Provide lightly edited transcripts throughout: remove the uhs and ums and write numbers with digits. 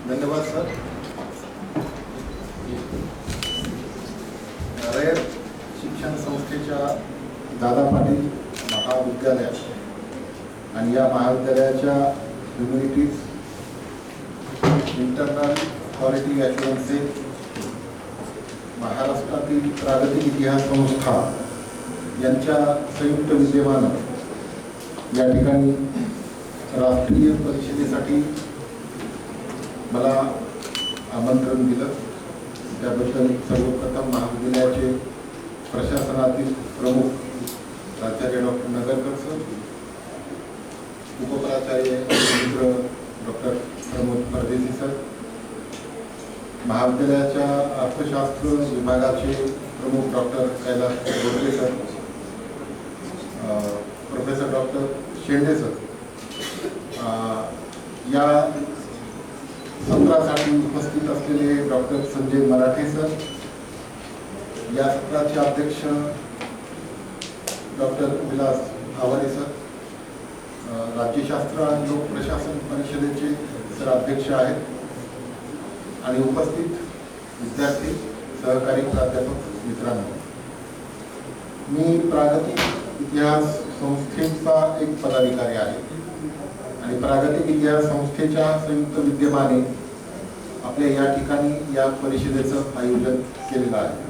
धन्यवाद सर. रयत शिक्षण संस्थेच्या दादा पाटील महाविद्यालयात आणि या महाविद्यालयाच्या ह्युमॅनिटीज इंटरनल ऑथॉरिटी ॲश्युरन्सेस महाराष्ट्रातील प्रागतिक इतिहास संस्था यांच्या संयुक्त विद्यमानं या ठिकाणी राष्ट्रीय परिषदेसाठी मला आमंत्रण दिलं. त्याबद्दल सर्वप्रथम महाविद्यालयाचे प्रशासनातील प्रमुख प्राचार्य डॉक्टर नगरकर सर, उपप्राचार्य मित्र डॉक्टर प्रमोद परदेशी सर, महाविद्यालयाच्या अर्थशास्त्र विभागाचे प्रमुख doctor Kailas Gokhale sir, professor doctor Shende sir, या सत्रासाठी उपस्थित असलेले डॉक्टर संजय मराठे सर, या सत्राचे अध्यक्ष डॉक्टर विलास आवारे सर, राज्यशास्त्र आणि लोक प्रशासन परिषदेचे सर अध्यक्ष आहेत, आणि उपस्थित विद्यार्थी, सहकारी प्राध्यापक मित्रांनो, मी प्रागतिक इतिहास संस्थेचा एक पदाधिकारी आहे आणि प्रागतिक इतिहास संस्थेच्या संयुक्त विद्यमाने आपल्या या ठिकाणी या परिषदेचं आयोजन केलेलं आहे.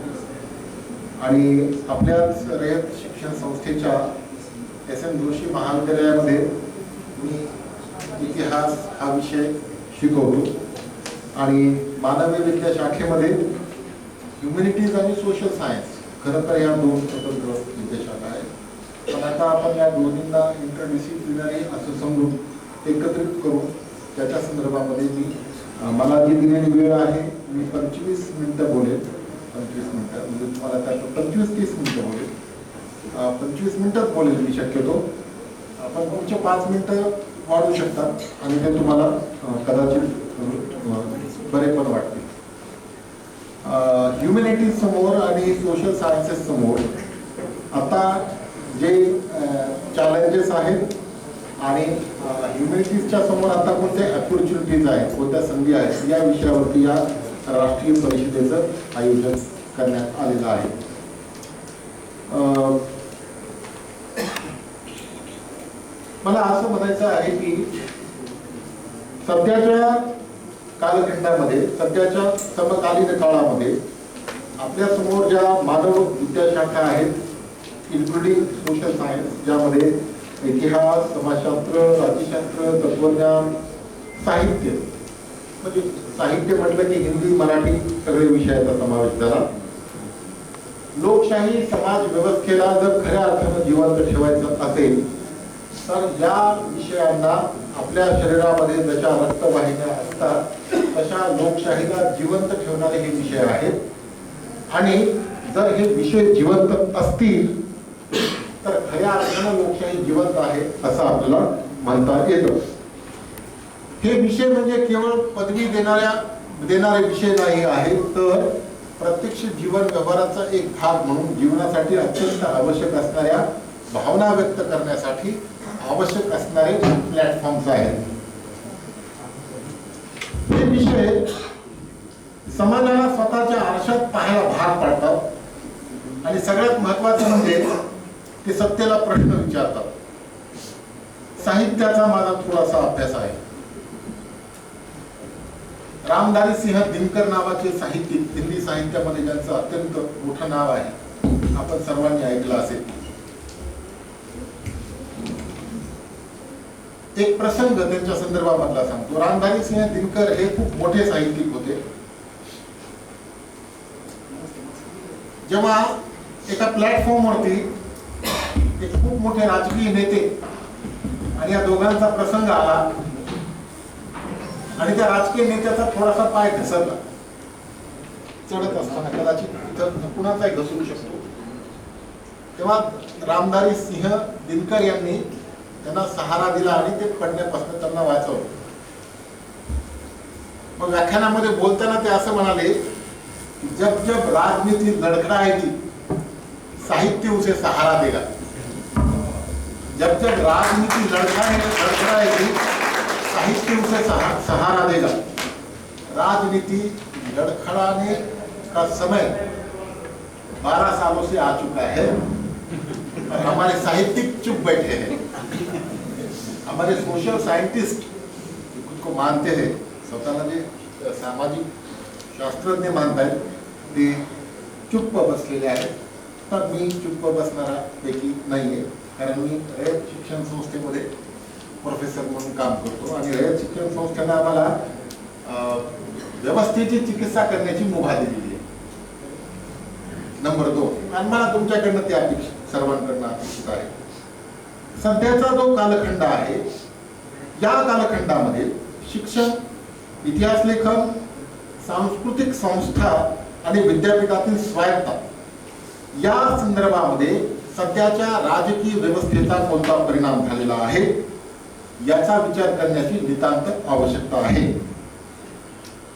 आणि आपल्याच रयत शिक्षण संस्थेच्या SM जोशी महाविद्यालयामध्ये मी इतिहास हा विषय शिकवतो आणि मानवी विद्या शाखेमध्ये ह्युमॅनिटीज आणि सोशल सायन्स, खरं तर या दोन स्वतंत्र विद्याशाखा आहेत. पण आता आपण या दोन्हींना इंटरडिसिप्लिनरी असं समजून एकत्रित करून त्याच्या संदर्भामध्ये मला जी दिलेली वेळ आहे मी 25 मिनिटं बोलेल. 25 मिनिटं म्हणजे तुम्हाला त्यात 25-30 मिनिटं बोलेल. 25 मिनिटंच बोलेल मी शक्यतो. आपण पुढचे 5 मिनिटं वाढवू शकतात आणि ते तुम्हाला कदाचित बरे पण वाटतील. ह्युमॅनिटीज समोर आणि सोशल सायन्सेस समोर आता जे चॅलेंजेस आहेत आणि ह्युमॅनिटीजच्या समोर आता कोणत्या अपॉर्च्युनिटीज आहेत, कोणत्या संधी आहेत, या विषयावरती या राष्ट्रीय परिषदेचं आयोजन करण्यात आलेलं आहे. मला असं म्हणायचं आहे की सध्याच्या कालखंडामध्ये, सध्याच्या समकालीन काळामध्ये आपल्या समोर ज्या मानव विद्याशाखा आहेत, इन्क्लुडिंग सोशल सायन्स, ज्यामध्ये इतिहास, समाजशास्त्र, राज्यशास्त्र, तत्वज्ञान, साहित्य, म्हणजे साहित्य म्हटलं की हिंदी, मराठी सगळे विषयाचा समावेश झाला. लोकशाही समाज व्यवस्थेला जर खऱ्या अर्थानं जिवंत ठेवायचं असेल तर या विषयांना आपल्या शरीरामध्ये जशा रक्तवाहिन्या असतात तशा लोकशाहीला जिवंत ठेवणारे हे विषय आहेत. आणि जर हे विषय जिवंत असतील तर खऱ्या अर्थानं लोकशाही जिवंत आहे असं आपल्याला म्हणता येतं. हे विषय म्हणजे केवळ पदवी देणारे विषय नाही आहेत, तर प्रत्यक्ष जीवन व्यवहाराचा एक भाग म्हणून जीवनासाठी अत्यंत आवश्यक असणाऱ्या भावना व्यक्त करण्यासाठी आवश्यक असणारे प्लॅटफॉर्म्स आहेत. हे विषय समाजाला स्वतःच्या आरशात पाहायला भाग पाडतात आणि सगळ्यात महत्वाचं म्हणजे ते सत्तेला प्रश्न विचारतात. साहित्याचा माझा थोडासा अभ्यास आहे. रामधारी सिंह दिनकर नावाचे साहित्यिक, हिंदी साहित्यामध्ये ज्यांचं अत्यंत मोठं नाव आहे, आपण सर्वांनी ऐकलं असेल. एक प्रसंग त्यांच्या संदर्भामधला सांगतो. रामधारी सिंह दिनकर हे खूप मोठे साहित्यिक होते. जेव्हा एका प्लॅटफॉर्मवरती एक खूप मोठे राजकीय नेते आणि या दोघांचा प्रसंग आला आणि त्या राजकीय नेत्याचा थोडासा पाय घसरला, चढत असताना कदाचित कुणाचाही घसरू शकतो, तेव्हा रामधारी सिंह दिनकर यांनी त्यांना सहारा दिला आणि ते पडण्यापासून त्यांना वाचवलं. मग व्याख्यानामध्ये बोलताना ते असं म्हणाले, जब जब राजनीति लड़खड़ाएगी साहित्य उसे सहारा देगा. जब जब राजनीति लड़खड़ाएगी साहित्य उसे सहारा देगा. राजनीति लड़खड़ाने का समय 12 सालों से आ चुका है और हमारे साहित्यिक चुप बैठे हैं। हमारे सोशल साइंटिस्ट खुद को मानते हैं, स्वतःला जे सामाजिक शास्त्रज्ञ मानतात ते चुप्प बसलेले आहेत, तर मी चुप्प बसणाऱ्यापैकी नाही आहे, कारण मी रयत शिक्षण संस्थेमध्ये प्रोफेसर म्हणून काम करतो आणि रयत शिक्षण संस्थेने आम्हाला व्यवस्थेची चिकित्सा करण्याची मुभा दिलेली आहे। नंबर 2, आणि मला तुमच्याकडनं ते अपेक्षित, सर्वांकडनं अपेक्षित आहे। सध्याचा जो कालखंड आहे, या कालखंडामध्ये शिक्षण, इतिहास लेखन, सांस्कृतिक संस्था आणि विद्यापीठातील स्वायत्तता या संदर्भामध्ये सध्याच्या राजकीय व्यवस्थेचा कोणता परिणाम झालेला आहे याचा विचार करण्याची नितांत आवश्यकता आहे।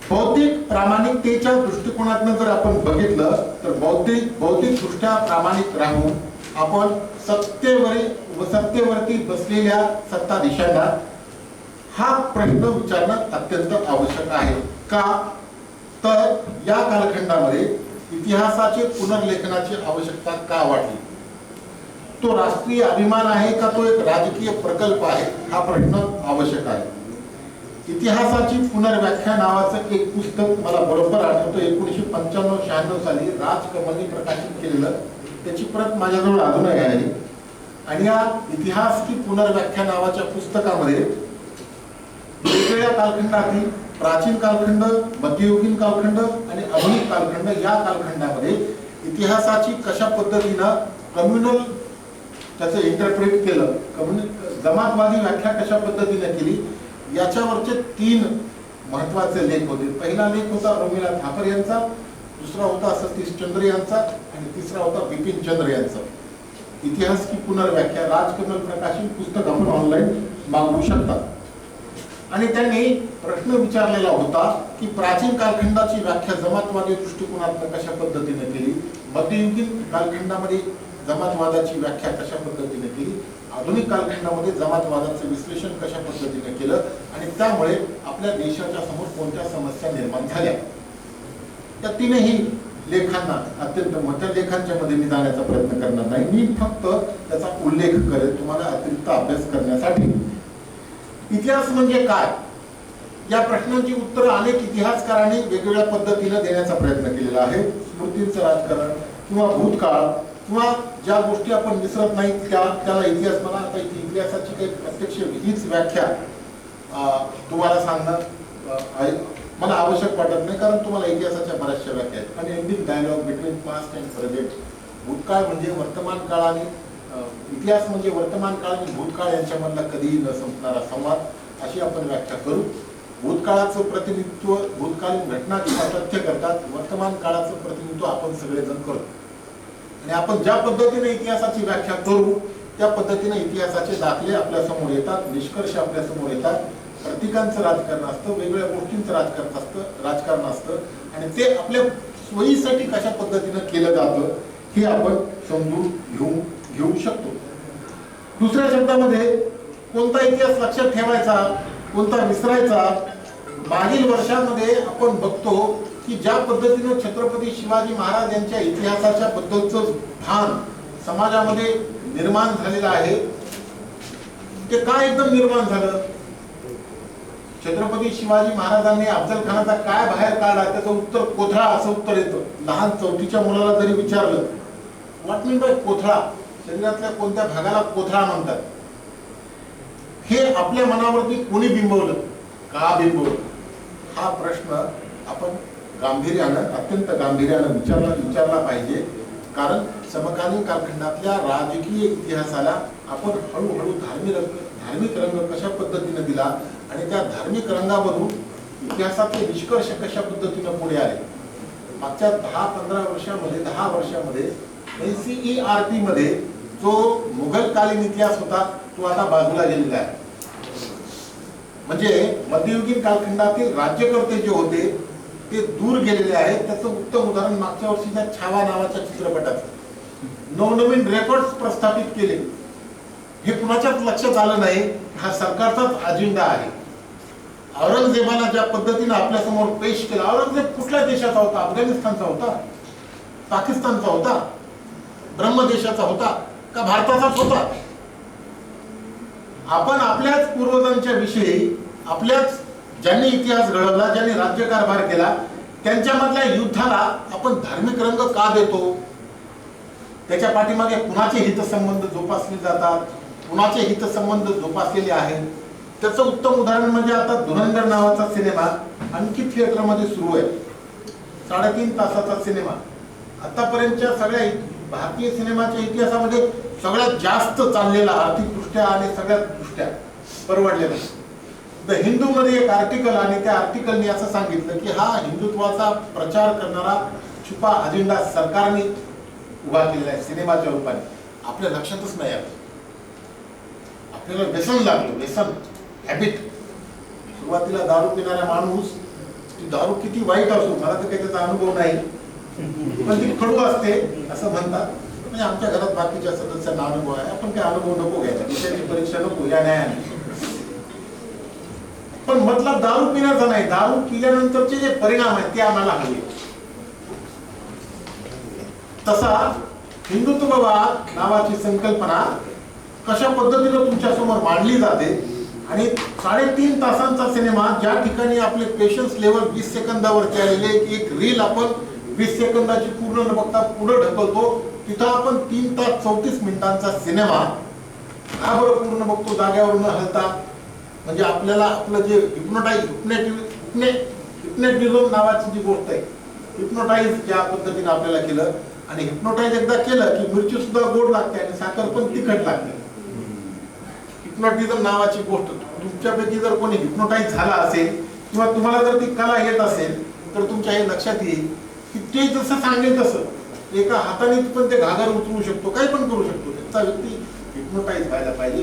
बौद्धिक प्रामाणिकतेच्या दृष्टिकोनातून जर आपण बघितलं तर बौद्धिकदृष्ट्या प्रामाणिक राहून आपण सत्तेवरती बसलेल्या सत्ताधीशांना हा प्रश्न विचारणं अत्यंत आवश्यक आहे। का तर या कालखंडामध्ये इतिहासाचे पुनर्लेखनाची आवश्यकता का वाटली? तो राष्ट्रीय अभिमान आहे का तो एक राजकीय प्रकल्प आहे, हा प्रश्न आवश्यक आहे। इतिहासाची पुनर्व्याख्या नावाचं एक पुस्तक मला बरोबर आठवतं, 1995-96 साली राजकमलनी प्रकाशित केलेलं, त्याची प्रत माझ्याजवळ अजूनही आहे। आणि या इतिहास की पुनर्व्याख्या नावाच्या पुस्तकामध्ये वेगवेगळ्या कालखंडातील प्राचीन कालखंड, मध्ययुगीन कालखंड आणि आधुनिक कालखंड या कालखंडामध्ये इतिहासाची कशा पद्धतीनं कम्युनल त्याचं इंटरप्रेट केलं, जमातवादी व्याख्या कशा पद्धतीने केली, याच्यावरचे 3 महत्वाचे लेख होते। पहिला लेख होता रोमिला थापर यांचा, दुसरा होता सतीश चंद्र यांचा आणि तिसरा होता बिपिन चंद्र यांचा। इतिहास की पुनर्व्याख्या राजकमल प्रकाशन पुस्तक आपण ऑनलाईन मागवू शकता। आणि त्यांनी प्रश्न विचारलेला होता की प्राचीन कालखंडाची व्याख्या जमातवादी दृष्टिकोनातून कशा पद्धतीने केली, मध्ययुगीन कालखंडामध्ये जमातवादाची व्याख्या कशा पद्धतीने केली, आधुनिक कालखंडामध्ये जमातवादाचं विश्लेषण कशा पद्धतीने केलं आणि त्यामुळे आपल्या देशाच्या समोर कोणत्या समस्या निर्माण झाल्या। त्या 3ही लेखांना अत्यंत मोठ्या लेखांच्या मध्ये मी जाण्याचा प्रयत्न करणार नाही, मी फक्त त्याचा उल्लेख करेन तुम्हाला अतिरिक्त अभ्यास करण्यासाठी। इतिहास म्हणजे काय या प्रश्नांची उत्तरं अनेक इतिहासकारांनी वेगवेगळ्या पद्धतीने देण्याचा प्रयत्न केलेला आहे। स्मृतींचं राजकारण किंवा भूतकाळ किंवा ज्या गोष्टी आपण विसरत नाही त्याला इतिहास म्हणा। आता इतिहासाची काही प्रत्यक्ष हीच व्याख्या तुम्हाला सांगणं मला आवश्यक वाटत नाही, कारण तुम्हाला इतिहासाच्या बऱ्याचशा व्याख्या आहेत। आणि ending dialogue between past and present, भूतकाळ म्हणजे वर्तमान काळ आणि इतिहास म्हणजे वर्तमान काळ आणि भूतकाळ यांच्यामधला कधीही न संपणारा संवाद, अशी आपण व्याख्या करू। भूतकाळाचं प्रतिनिधित्व भूतकालीन घटना किंवा तथ्य करतात, वर्तमान काळाचं प्रतिनिधित्व आपण सगळेजण करतो। आणि आपण ज्या पद्धतीने इतिहासाची व्याख्या करू त्या पद्धतीने इतिहासाचे दाखले आपल्या समोर येतात, निष्कर्ष आपल्या समोर येतात। प्रतीकांचं राजकारण असतं, वेगवेगळ्या गोष्टींचं राजकारण असतं आणि ते आपल्या सोयीसाठी कशा पद्धतीने केलं जातं हे आपण समजून घेऊ शकतो। दुसऱ्या शब्दामध्ये कोणता इतिहास लक्षात ठेवायचा, कोणता विसरायचा। मागील वर्षांमध्ये आपण बघतो की ज्या पद्धतीने छत्रपती शिवाजी महाराज यांच्या इतिहासाच्या बद्दलचं भान समाजामध्ये निर्माण झालेलं आहे, ते काय एकदम निर्माण झालं? छत्रपती शिवाजी महाराजांनी अफजल खानाचा काय बाहेर काढला, त्याचं उत्तर कोथळा असं उत्तर येतं। लहान 4थीच्या मुलाला जरी विचारलं व्हॉट मीन बाय कोथळा, शरीरातल्या कोणत्या भागाला कोथळा म्हणतात, हे आपल्या मनावरती कोणी बिंबवलं, का बिंबवलं, हा प्रश्न आपण अत्यंत गांभीर्यानं विचारला पाहिजे। कारण समकालीन कालखंडातल्या राजकीय इतिहासाला आपण हळूहळू धार्मिक रंग कशा पद्धतीने दिला आणि त्या धार्मिक रंगामधून इतिहासाचे निष्कर्ष कशा पद्धतीने पुढे आले। मागच्या 10 वर्षामध्ये NCERT मध्ये जो मुघलकालीन इतिहास होता तो आता बाजूला गेलेला आहे। म्हणजे मध्ययुगीन कालखंडातील राज्यकर्ते जे होते ते दूर गेलेले आहेत। त्याचं उत्तम उदाहरण मागच्या वर्षीच्या छावा नावाच्या चित्रपटात नवनवीन रेकॉर्ड्स प्रस्थापित केले, हे कुणाच्याच लक्षात आलं नाही, हा सरकारचाच अजेंडा आहे। औरंगजेबाला ज्या पद्धतीने आपल्या समोर पेश केला, औरंगजेब कुठल्या देशाचा होता? अफगाणिस्तानचा होता, पाकिस्तानचा होता, ब्रह्मदेशाचा होता का भारताचाच होता? आपण आपल्याच पूर्वजांच्या विषयी, आपल्याच ज्यांनी इतिहास घडवला, ज्यांनी राज्यकारभार केला, त्यांच्यामधल्या युद्धाला आपण धार्मिक रंग का देतो? त्याच्या पाठीमागे कुणाचे हितसंबंध जोपासले जातात, कुणाचे हितसंबंध जोपासलेले आहेत? त्याचं उत्तम उदाहरण म्हणजे आता धुरंधर नावाचा सिनेमा आणखी थिएटरमध्ये सुरू आहे. 3.5 तासाचा सिनेमा. आतापर्यंतच्या सगळ्या भारतीय सिनेमाच्या इतिहासामध्ये सगळ्यात जास्त चाललेला, आर्थिकदृष्ट्या आणि सगळ्यात दृष्ट्या परवडलेला. द हिंदू मध्ये एक आर्टिकल, आणि त्या आर्टिकलने असं सांगितलं की हा हिंदुत्वाचा प्रचार करणारा छुपा अजेंडा सरकारने उभा केलेला आहे सिनेमाच्या रूपाने. आपल्या लक्षातच नाही आलं. आपल्याला व्यसन लागलं, व्यसन, हॅबिट. सुरुवातीला दारू पिणारा माणूस, ती दारू किती वाईट असो, मला तर काही त्याचा अनुभव नाही, पण ती खडू असते असं म्हणतात. म्हणजे आमच्या घरात बाकीच्या सदस्यांना अनुभव आहे, आपण काही अनुभव नको घ्यायचा, विषयाची परीक्षा नको या न्यायाने. पण मतलब दारू पिण्याचा नाही, दारू पिल्यानंतरचे जे परिणाम आहेत ते आम्हाला हवे. तसा हिंदुत्ववाद नावाची संकल्पना कशा पद्धतीने तुमच्या समोर मांडली जाते, आणि 3.5 तासांचा सिनेमा ज्या ठिकाणी आपले पेशन्स लेवल 20 सेकंदावरती आलेले, एक रील आपण 20 सेकंदाची पूर्ण न बघता पुढे ढकलतो, तिथं आपण 3 तास 34 मिनिटांचा सिनेमा का बरं पूर्ण बघतो जाग्यावर न हलता? म्हणजे आपल्याला आपलं जे हिप्नोटिझम नावाची जी गोष्ट आहे, हिप्नोटाईज ज्या पद्धतीने आपल्याला केलं, आणि हिप्नोटाईज एकदा केलं की मिरची सुद्धा गोड लागते आणि साखर पण तिखट लागते. हिप्नोटिझम नावाची गोष्ट, तुमच्यापैकी जर कोणी हिप्नोटाईज झाला असेल किंवा तुम्हाला जर ती कला येत असेल तर तुमच्या हे लक्षात येईल की ते जसं सांगेल तसं एका हाताने पण ते घागर उचलू शकतो, काही पण करू शकतो. त्याचा व्यक्ती हिप्नोटाईज व्हायला पाहिजे.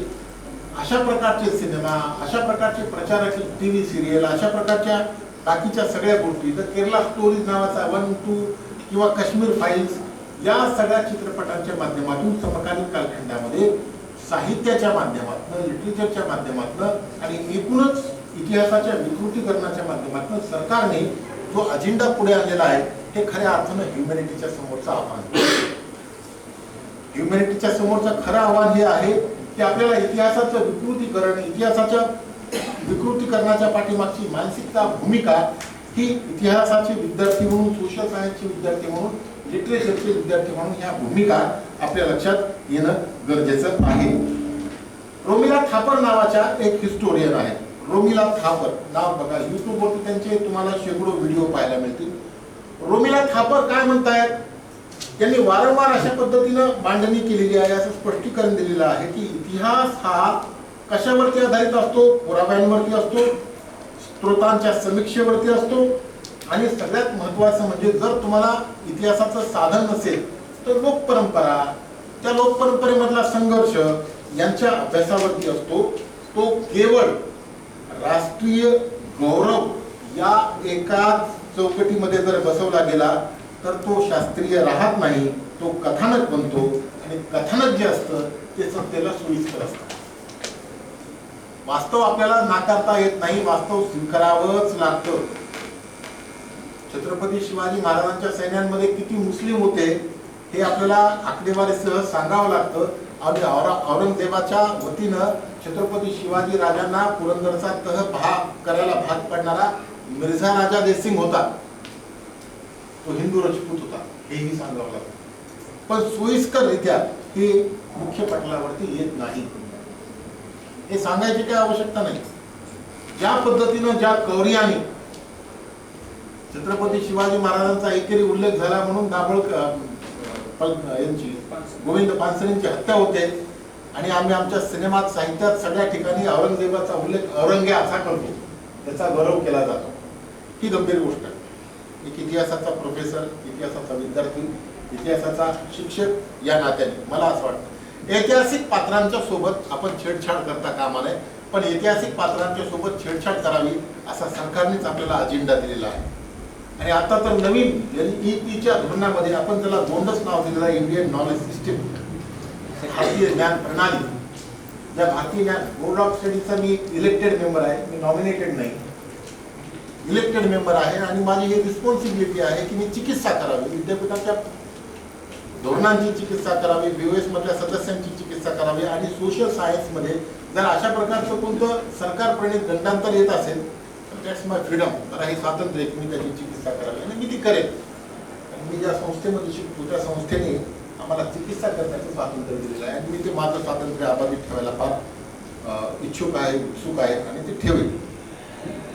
अशा प्रकारचे सिनेमा, अशा प्रकारचे प्रचाराचे टीव्ही सिरियल, अशा प्रकारच्या बाकीच्या सगळ्या गोष्टी, तर केरला स्टोरीज नावाचा 1, 2 किंवा काश्मीर फाईल्स, या सगळ्या चित्रपटांच्या माध्यमातून समकालीन कालखंडामध्ये साहित्याच्या माध्यमातून, लिटरेचरच्या माध्यमातून आणि एकूणच इतिहासाच्या विकृतीकरणाच्या माध्यमातून सरकारने जो अजेंडा पुढे आणलेला आहे, हे खऱ्या अर्थानं ह्युमॅनिटीच्या समोरचं आव्हान. ह्युमॅनिटीच्या समोरचं खरं आव्हान हे आहे की आपल्याला इतिहासाचं विकृतीकरण, इतिहासाच्या विकृतीकरणाच्या पाठीमागची मानसिकता, भूमिका ही इतिहासाचे विद्यार्थी म्हणून, सोशल सायन्सचे विद्यार्थी म्हणून, लिटरेचरचे विद्यार्थी म्हणून ह्या भूमिका आपल्या लक्षात येणं गरजेचं आहे. रोमिला थापर नावाच्या एक हिस्टोरियन आहेत. रोमिला थापर नाव बघा, युट्यूबवरती त्यांचे तुम्हाला शेकडो व्हिडिओ पाहायला मिळतील. रोमिला थापर काय म्हणतायत? त्यांनी वारंवार अशा पद्धतीनं मांडणी केलेली आहे, असं स्पष्टीकरण दिलेलं आहे की इतिहास हा कशावरती आधारित असतो? पुराव्यांवरती असतो, स्त्रोतांच्या समीक्षेवरती असतो, आणि सगळ्यात महत्वाचं म्हणजे जर तुम्हाला इतिहासाचं साधन नसेल तर लोकपरंपरा, त्या लोकपरंपरेमधला संघर्ष यांच्या अभ्यासावरती असतो. तो केवळ राष्ट्रीय गौरव या एका चौकटीमध्ये जर बसवला गेला तर तो शास्त्रीय राहत नाही, तो कथानक बनतो, आणि कथानक जे असतं ते सत्तेला सोयीस्कर असतं. वास्तव आपल्याला नाकारता येत नाही, वास्तव स्वीकारावंच लागतं. छत्रपती शिवाजी महाराजांच्या सैन्यांमध्ये किती मुस्लिम होते हे आपल्याला आकडेवारीसह सांगावं लागतं. आणि औरंगजेबाच्या वतीनं छत्रपती शिवाजी राजांना पुरंदरचा तह करायला भाग पडणारा मिर्झा राजा जयसिंग होता, तो हिंदू राजपूत होता, हेही सांगावं लागतं. पण सोयीस्कररित्या हे मुख्य पटलावरती येत नाही, हे सांगायची काही आवश्यकता नाही. ज्या पद्धतीनं, ज्या कौर्याने छत्रपती शिवाजी महाराजांचा एकेरी उल्लेख झाला म्हणून यांची गोविंद पानसरेंची हत्या होते, आणि आम्ही आमच्या सिनेमात, साहित्यात सगळ्या ठिकाणी औरंगजेबाचा उल्लेख औरंगे असा करतो, त्याचा गौरव केला जातो. ही गंभीर गोष्ट आहे. एक इतिहासाचा प्रोफेसर, इतिहासाचा विद्यार्थी, इतिहासाचा शिक्षक या नात्याने मला असं वाटतं ऐतिहासिक पात्रांच्या सोबत आपण छेडछाड करता कामा नये, पण ऐतिहासिक पात्रांच्या सोबत छेडछाड करावी असा सरकारनेच आपल्याला अजेंडा दिलेला आहे. आणि आता तर नवीन NEPच्या धोरणामध्ये आपण त्याला दोंडच नाव दिलेलं आहे, इंडियन नॉलेज सिस्टीम, भारतीय ज्ञान प्रणाली. ज्या भारतीय ज्ञान बोर्ड ऑफ स्टडीजचा मी इलेक्टेड मेंबर आहे, मी नॉमिनेटेड नाही, इलेक्टेड मेंबर आहे आणि माझी ही रिस्पॉन्सिबिलिटी आहे की मी चिकित्सा करावी, विद्यापीठाच्या धोरणांची चिकित्सा करावी, BOS मधल्या सदस्यांची चिकित्सा करावी आणि सोशल सायन्समध्ये जर अशा प्रकारचं कोणतं सरकार प्रणित गंडांतर येत असेल तर दॅट्स माय फ्रीडम, मला हे स्वातंत्र्य आहे की मी त्याची चिकित्सा करावी आणि मी ती करेन. आणि मी ज्या संस्थेमध्ये शिकतो त्या संस्थेने आम्हाला चिकित्सा करण्याचं स्वातंत्र्य दिलेलं आहे आणि मी ते माझं स्वातंत्र्य अबाधित ठेवायला फार इच्छुक आहे, उत्सुक आहे आणि ते ठेवेल.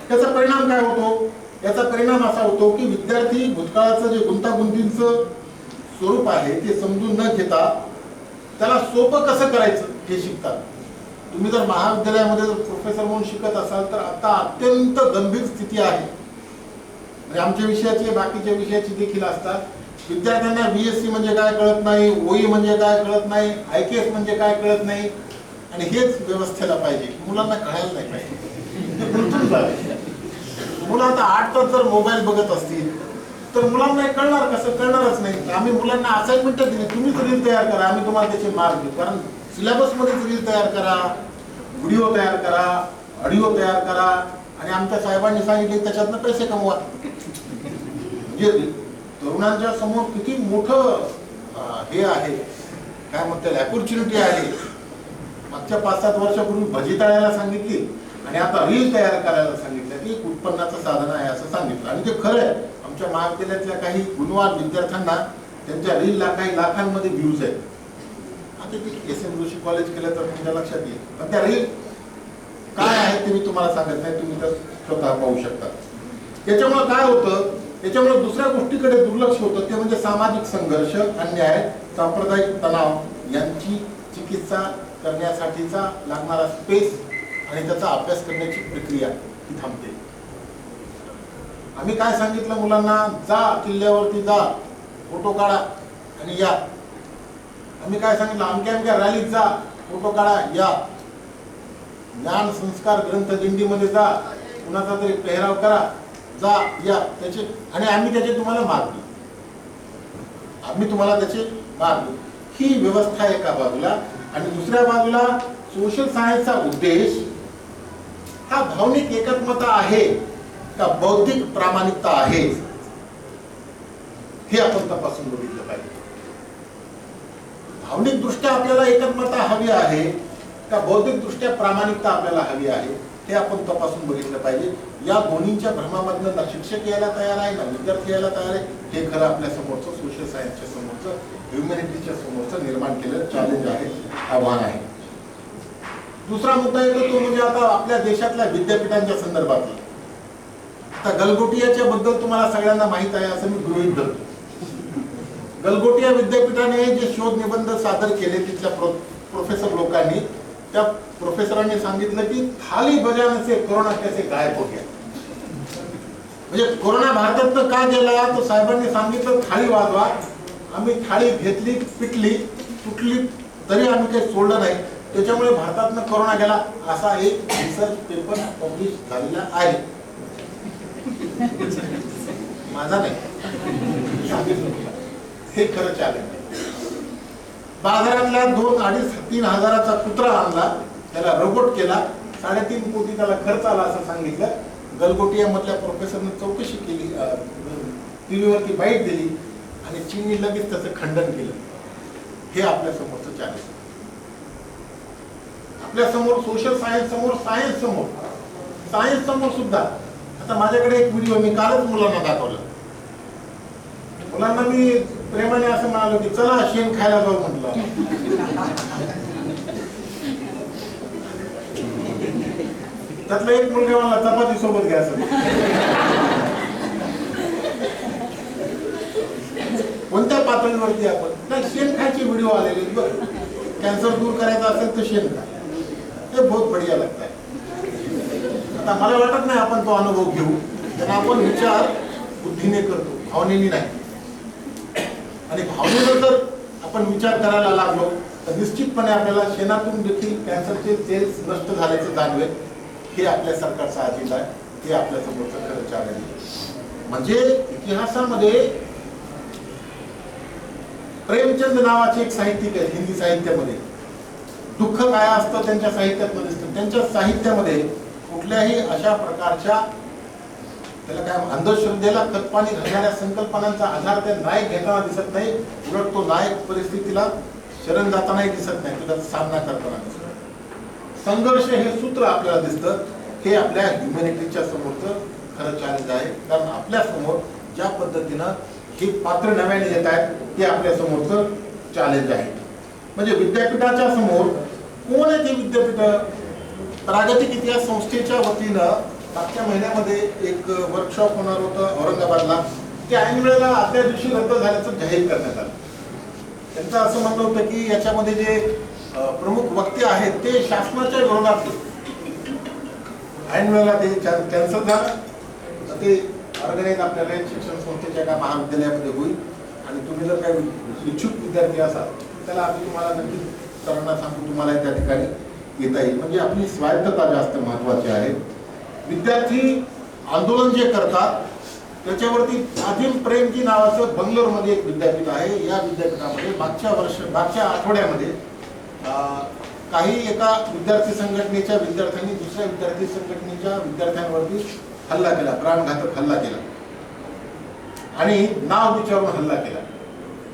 त्याचा परिणाम काय होतो? याचा परिणाम असा होतो की विद्यार्थी भूतकाळाचं जे गुंतागुंतीचं स्वरूप आहे ते समजून न घेता त्याला सोपं कसं करायचं हे शिकतात. तुम्ही जर महाविद्यालयामध्ये जर प्रोफेसर म्हणून शिकत असाल तर आता अत्यंत गंभीर स्थिती आहे. म्हणजे आमच्या विषयाची बाकीच्या विषयाची देखील असतात. विद्यार्थ्यांना BSc म्हणजे काय कळत नाही, OE म्हणजे काय कळत नाही, IKS म्हणजे काय कळत नाही आणि हेच व्यवस्थेला पाहिजे, मुलांना कळायला नाही पाहिजे. मुलं आता 8 तास जर मोबाईल बघत असतील तर मुलांना कळणार कसं? कळणारच नाही. आम्ही मुलांना असाइनमेंट दिली, तुम्हीच रील तयार करा, आम्ही तुम्हाला त्याचे मार्क देऊ. कारण सिलेबसमध्येच रील तयार करा, व्हिडिओ तयार करा, ऑडिओ तयार करा आणि आमच्या साहेबांनी सांगितले त्याच्यातनं पैसे कमवा. म्हणजे तरुणांच्या समोर किती मोठं हे आहे, काय म्हणतात, ऑपॉर्च्युनिटी आहे. मागच्या 5-7 वर्षापूर्वी भजी तळायला सांगितली आणि आता रील तयार करायला सांगितलं की उत्पन्नाचं साधन आहे असं सांगितलं. आणि ते खरं आहे. आमच्या महाविद्यालयातल्या काही गुणवान विद्यार्थ्यांना त्यांच्या रीलला काही लाखांमध्ये व्ह्यूज आहेत. आता ते SM जोशी कॉलेज केलं तर तुमच्या लक्षात येईल. पण त्या रील काय आहेत ते मी तुम्हाला सांगत नाही, तुम्ही तर स्वतः पाहू शकता. याच्यामुळे काय होतं? याच्यामुळे दुसऱ्या गोष्टीकडे दुर्लक्ष होतं, ते म्हणजे सामाजिक संघर्ष, अन्याय, सांप्रदायिक तणाव यांची चिकित्सा करण्यासाठीचा लागणारा स्पेस आणि त्याचा अभ्यास करण्याची प्रक्रिया ती थांबते. आम्ही काय सांगितलं मुलांना? जा किल्ल्यावरती जा, फोटो काढा आणि या. आम्ही काय सांगितलं? अमक्या रॅलीत जा, फोटो काढा या. ज्ञान संस्कार ग्रंथ दिंडीमध्ये जा, कुणाचा तरी पेहराव करा, जा या त्याचे, आणि आम्ही त्याचे तुम्हाला मार्ग देऊ. आम्ही तुम्हाला त्याचे मार्ग देऊ. ही व्यवस्था एका बाजूला. आणि दुसऱ्या बाजूला सोशल सायन्सचा उद्देश हा भावनिक एकात्मता आहे का बौद्धिक प्रामाणिकता आहे हे आपण तपासून बघितलं पाहिजे. भावनिक दृष्ट्या आपल्याला एकात्मता हवी आहे का बौद्धिक दृष्ट्या प्रामाणिकता आपल्याला हवी आहे हे आपण तपासून बघितलं पाहिजे. या दोन्हीच्या भ्रमामधनं ना शिक्षक यायला तयार आहे ना विद्यार्थी यायला तयार आहे. हे खरं आपल्या समोरचं सोशल सायन्सच्या समोरचं, ह्युमॅनिटीच्या समोरचं निर्माण केलेलं चॅलेंज आहे, आव्हान आहे. दुसरा मुद्दा येतो तो म्हणजे आता आपल्या देशातल्या विद्यापीठांच्या संदर्भातला. आता गलगोटियाच्या बद्दल तुम्हाला सगळ्यांना माहित आहे असं मी गृहीत धरतो. गलगोटिया विद्यापीठाने जे शोध निबंध सादर केले तिथल्या प्रोफेसर लोकांनी, त्या प्रोफेसरांनी सांगितलं की थाली बजाने से कोरोना कैसे गायब हो गया. म्हणजे कोरोना भारतातनं का गेला तो साहेबांनी सांगितलं थाळी वाजवा. आम्ही थाळी घेतली, पिटली, तुटली तरी आम्ही काही सोडलं नाही. त्याच्यामुळे भारतातनं कोरोना गेला असा एक रिसर्च पेपर पब्लिश झालेला आहे. माझा नाही, हे खरं चॅलेंज आहे. बाजारातला 2-2.5-3 हजाराचा कुत्रा आणला, त्याला रोबोट केला, 3.5 कोटी त्याला खर्च आला असं सांगितलं. गलगोटिया मधल्या प्रोफेसरने चौकशी केली, टीव्हीवरती बाईट दिली आणि चीनने लगेच त्याचं खंडन केलं. हे आपल्या समोरचं चॅलेंज. आपल्या समोर सोशल सायन्स समोर, सायन्स समोर सुद्धा. आता माझ्याकडे एक व्हिडिओ मी कालच मुलांना दाखवला. मुलांना मी प्रेमाने असं म्हणालो की चला शेण खायला जाऊ म्हटलं. त्यातला एक मुलगा मला चपाती सोबत घ्यायचं. कोणत्या पातळीवरती आपण नाही, शेण खायचे व्हिडिओ आलेले बघ. कॅन्सर दूर करायचा असेल तर शेण खा, ते बहुत बढिया लगता है. आता मला वाटत नाही आपण तो अनुभव घेऊ, तर आपण विचार बुद्धीने करतो, भावनेने नाही. आणि भावनेनं जर आपण विचार करायला लागलो तर निश्चितपणे आपल्याला शेणातून देखील कॅन्सरचे सेल्स नष्ट झाल्याचे जाणवेल. हे आपल्या सरकारचा अजेंडा आहे, हे आपल्या समोरचं खरं चॅलेंज आहे. म्हणजे इतिहासामध्ये प्रेमचंद नावाचे एक साहित्यिक आहेत हिंदी साहित्यामध्ये. दुःख काय असतं त्यांच्या साहित्यात दिसतं. त्यांच्या साहित्यामध्ये कुठल्याही अशा प्रकारच्या त्याला काय अंधश्रद्धेला खतपाणी घालणाऱ्या संकल्पनांचा आधार त्या नायक घेताना दिसत नाही, उलट तो नायक परिस्थितीला शरण जातानाही दिसत नाही, तो त्याचा सामना करताना दिसत. संघर्ष हे सूत्र आपल्याला दिसतं. हे आपल्या ह्युमॅनिटीच्या समोरचं खरं चॅलेंज आहे. कारण आपल्या समोर ज्या पद्धतीनं हे पात्र नव्याने येत आहेत ते आपल्या समोरचं चॅलेंज आहे. म्हणजे विद्यापीठाच्या समोर कोण आहे ते विद्यापीठ? प्रागतिक इतिहास संस्थेच्या वतीनं मागच्या महिन्यामध्ये एक वर्कशॉप होणार होतं औरंगाबादला. ते ऐन वेळेला आदल्या दिवशी रद्द झाल्याचं जाहीर करण्यात आलं. त्यांचं असं म्हणणं होतं की याच्यामध्ये जे प्रमुख वक्ते आहेत ते शासनाच्या विरोधात, ऐन वेळेला ते कॅन्सल झालं. ते ऑर्गनाईज आपल्याला शिक्षण संस्थेच्या एका महाविद्यालयामध्ये होईल आणि तुम्ही जर काही इच्छुक विद्यार्थी असाल त्याला आम्ही तुम्हाला नक्की सरांना सांगू, तुम्हाला त्या ठिकाणी येता येईल. म्हणजे आपली स्वायत्तता जास्त महत्वाची आहे. विद्यार्थी आंदोलन जे करतात त्याच्यावरती आदिम प्रेमजी नावाचं बंगलोरमध्ये एक विद्यापीठ आहे. या विद्यापीठामध्ये मागच्या आठवड्यामध्ये काही एका विद्यार्थी संघटनेच्या विद्यार्थ्यांनी दुसऱ्या विद्यार्थी संघटनेच्या विद्यार्थ्यांवरती हल्ला केला, प्राणघातक हल्ला केला आणि नाव विचारून हल्ला केला.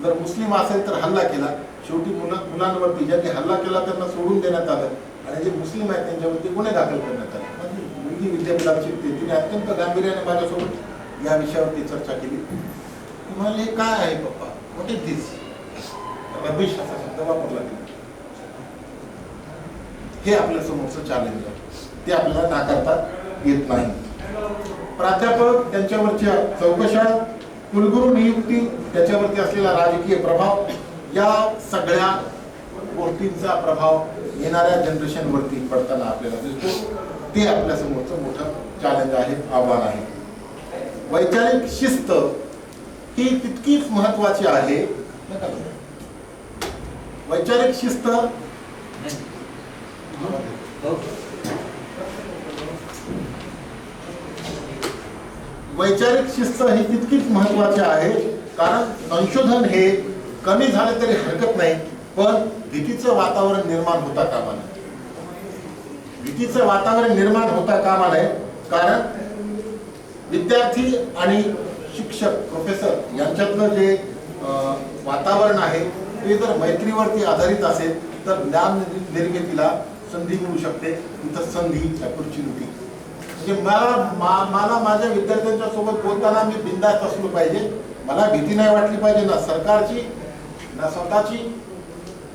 जर मुस्लिम असेल तर हल्ला केला. शेवटी मुलांवरती ज्यांनी हल्ला केला त्यांना सोडून देण्यात आलं आणि जे मुस्लिम आहेत त्यांच्यावरती गुन्हे दाखल करण्यात आले. म्हणजे मुलगी विद्यापीठात शिकते, तिने अत्यंत गांभीर्याने माझ्यासोबत या विषयावरती चर्चा केली. म्हणाले हे काय आहे पप्पा, व्हॉट इज दिस, रबिश असा शब्द वापरला गेला. हे आपल्या समोरचं चॅलेंज आहे, ते आपल्याला नाकारता येत नाही. प्राध्यापक, त्यांच्यावरच्या चौकशा, कुलगुरू नियुक्ती, त्याच्यावरती असलेला राजकीय प्रभाव, या सगळ्या गोष्टींचा प्रभाव येणाऱ्या जनरेशनवरती पडताना आपल्याला दिसतो. ते आपल्या समोरचं मोठं चॅलेंज आहे, आव्हान आहे. वैचारिक शिस्त ही तितकीच महत्वाची आहे. वैचारिक शिस्त ही तितकीच महत्वाची आहे. कारण संशोधन हे कमी झाले तरी हरकत नाही, पण भीतीचं वातावरण निर्माण होता कामा नये. भीतीचं वातावरण निर्माण होता कामा नये. कारण विद्यार्थी आणि शिक्षक, प्रोफेसर यांच्यातलं जे वातावरण आहे ते जर मैत्रीवरती आधारित असेल तर ज्ञान निर्मितीला संधी मिळू शकते. इथं संधी, ऑपॉर्च्युनिटी. म्हणजे मला माझ्या विद्यार्थ्यांच्या सोबत बोलताना मी बिनधास्त असलो पाहिजे. मला भीती नाही वाटली पाहिजे, ना सरकारची, ना स्वतःची,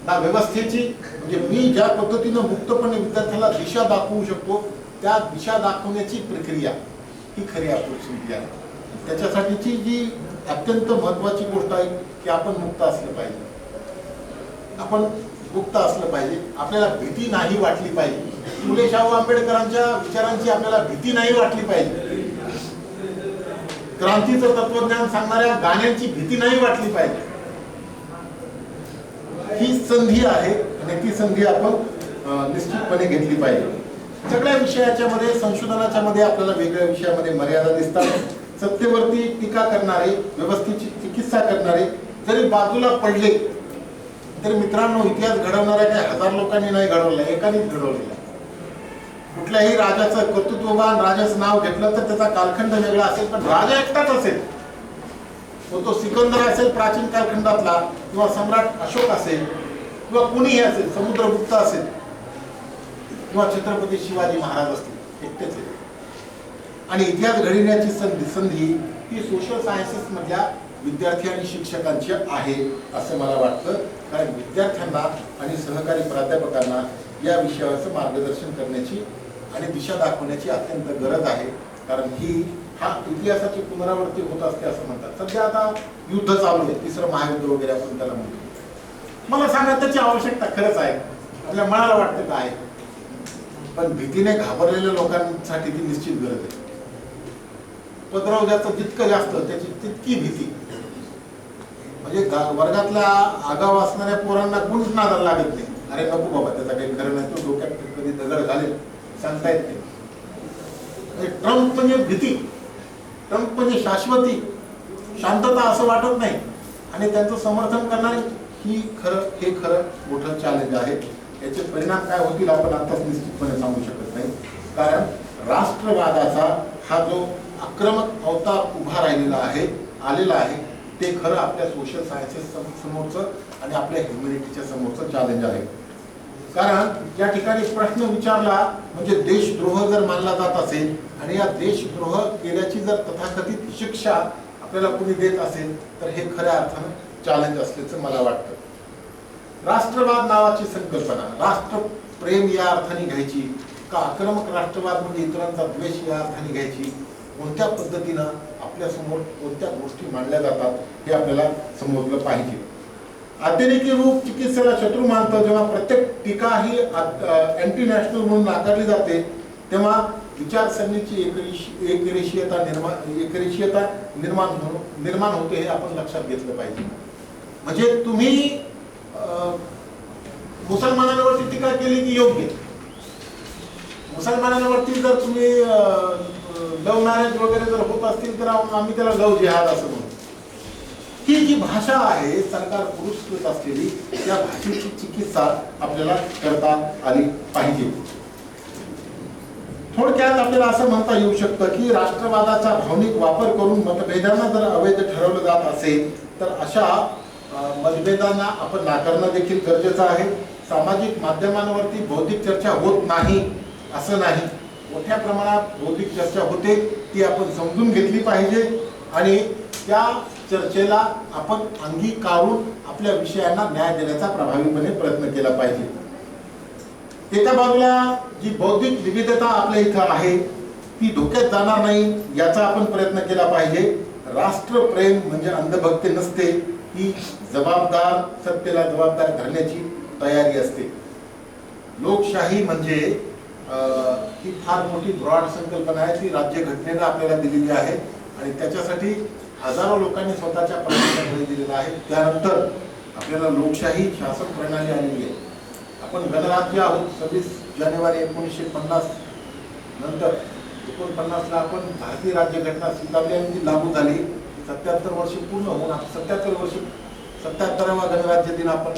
ना व्यवस्थेची. म्हणजे मी ज्या पद्धतीनं मुक्तपणे विद्यार्थ्याला दिशा दाखवू शकतो त्या दिशा दाखवण्याची प्रक्रिया ही खरी ऑपॉर्च्युनिटी आहे. त्याच्यासाठीची जी अत्यंत महत्वाची गोष्ट आहे की आपण मुक्त असलं पाहिजे. आपण मुक्त असलं पाहिजे. आपल्याला भीती नाही वाटली पाहिजे. फुले शाहू आंबेडकरांच्या विचारांची आपल्याला भीती नाही वाटली पाहिजे. क्रांतीचं तत्वज्ञान सांगणाऱ्या गाण्यांची भीती नाही वाटली पाहिजे. ही संधी आहे आणि ती संधी आपण निश्चितपणे घेतली पाहिजे. सगळ्या विषयाच्या मध्ये, संशोधनाच्या मध्ये आपल्याला वेगळ्या विषयामध्ये मर्यादा दिसतात. सत्तेवरती टीका करणारे, व्यवस्थेची चिकित्सा करणारे जरी बाजूला पडले तरी मित्रांनो, इतिहास घडवणाऱ्या काही हजार लोकांनी नाही घडवला, एकानेच घडवलेला. कुठल्याही राजाचं कर्तृत्ववान राजाचं नाव घेतलं तर त्याचा कालखंड वेगळा असेल, पण राजा एकटाच असेल. तो सिकंदर असेल प्राचीन कालखंडातला, किंवा सम्राट अशोक असेल, किंवा कुणीही असेल, समुद्रगुप्त असेल, किंवा छत्रपती शिवाजी महाराज असतील, एकटेच आहे. आणि इतिहास घडविण्याची संधी ही सोशल सायन्सेस मधल्या विद्यार्थी आणि शिक्षकांची आहे असं मला वाटतं. कारण विद्यार्थ्यांना आणि सहकारी प्राध्यापकांना या विषयावरचं मार्गदर्शन करण्याची आणि दिशा दाखवण्याची अत्यंत गरज आहे. कारण हा इतिहासाची पुनरावृत्ती होत असते असं म्हणतात. सध्या आता युद्ध चालू आहे, तिसरं महायुद्ध वगैरे आपण त्याला म्हणतो. मला सांगा, त्याची आवश्यकता खरंच आहे? आपल्या मनाला वाटतं काय? पण भीतीने घाबरलेल्या लोकांसाठी ती निश्चित गरज आहे. उपद्रव ज्याचं जितकं जास्त त्याची तितकी भीती. म्हणजे वर्गातल्या आगाव असणाऱ्या पोरांना कोणीच नादाला लागत नाही. अरे नको बाबा, त्याचा काही खरं नाही, तो डोक्यात कधी दगड घालेल सांगता येत नाही. म्हणजे ट्रम्प म्हणजे भीती, ट्रम्प म्हणजे शाश्वती, शांतता असं वाटत नाही. आणि त्यांचं समर्थन करणारे हे खरं मोठं चॅलेंज आहे. याचे परिणाम काय होतील आपण आताच निश्चितपणे सांगू शकत नाही. कारण राष्ट्रवादाचा हा जो आक्रमक अवतार उभा राहिलेला आहे, आलेला आहे, ते खरं आपल्या सोशल सायन्सेस समोरचं आणि आपल्या ह्युमॅनिटीच्या समोरचं चॅलेंज आहे. कारण या ठिकाणी प्रश्न विचारला म्हणजे देशद्रोह जर मानला जात असेल आणि या देशद्रोह केल्याची जर तथाकथित शिक्षा आपल्याला कुणी देत असेल तर हे खऱ्या अर्थानं चॅलेंज असल्याचं मला वाटतं. राष्ट्रवाद नावाची संकल्पना, राष्ट्रप्रेम या अर्थाने घ्यायची का आक्रमक राष्ट्रवाद म्हणजे इतरांचा द्वेष या अर्थाने घ्यायची, कोणत्या पद्धतीनं आपल्या समोर कोणत्या गोष्टी मांडल्या जातात हे आपल्याला समजलं पाहिजे. अतिरेकी रूप चिकित्सेला शत्रू मानतं जेव्हा प्रत्येक टीका ही अँटी नॅशनल म्हणून नाकारली जाते तेव्हा विचारसरणीची एकरेशीयता निर्माण होते हे आपण लक्षात घेतलं पाहिजे. म्हणजे तुम्ही मुसलमानांवरती टीका केली की योग्य, मुसलमानांवरती जर तुम्ही लव्ह मॅरेज वगैरे जर होत असतील तर आम्ही त्याला लव्ह जिहाद असं म्हणतो. ही जी भाषा आहे सरकार पुरस्कृत असलेली, त्या भाषेची चिकित्सा आपल्याला करता आली पाहिजे. थोडक्यात आपल्याला असं म्हणता येऊ शकतं की राष्ट्रवादाचा भावनिक वापर करून मतभेदांना जर अवैध ठरवलं जात असेल तर अशा मतभेदांना आपण नाकारणं देखील गरजेचं आहे. सामाजिक माध्यमांवरती बौद्धिक चर्चा होत नाही असं नाही, मोठ्या प्रमाणात बौद्धिक चर्चा होते, ती आपण समजून घेतली पाहिजे आणि त्या चर्चेला आपण अंगीकारून आपल्या विषयांना न्याय देण्याचा प्रभावीपणे प्रयत्न केला पाहिजे. एका बाजूला जी बौद्धिक विविधता आपल्या इथं आहे ती धोक्यात जाणार नाही याचा आपण प्रयत्न केला पाहिजे. राष्ट्रप्रेम म्हणजे अंधभक्ती नसते, ही जबाबदार सत्तेला जबाबदार धरण्याची तयारी असते. लोकशाही म्हणजे ही फार मोठी ब्रॉड संकल्पना आहे, ती राज्यघटनेनं आपल्याला दिलेली आहे आणि त्याच्यासाठी हजारो लोकांनी स्वतःच्या प्राणांना बळी दिलेला आहे. त्यानंतर आपल्याला लोकशाही शासन प्रणाली आलेली आहे. आपण गणराज्य आहोत. 26 जानेवारी 1950 नंतर 49 ला आपण भारतीय राज्यघटना स्वीकारली आणि ती लागू झाली. 77 वर्ष पूर्ण होऊन 77वा गणराज्य दिन आपण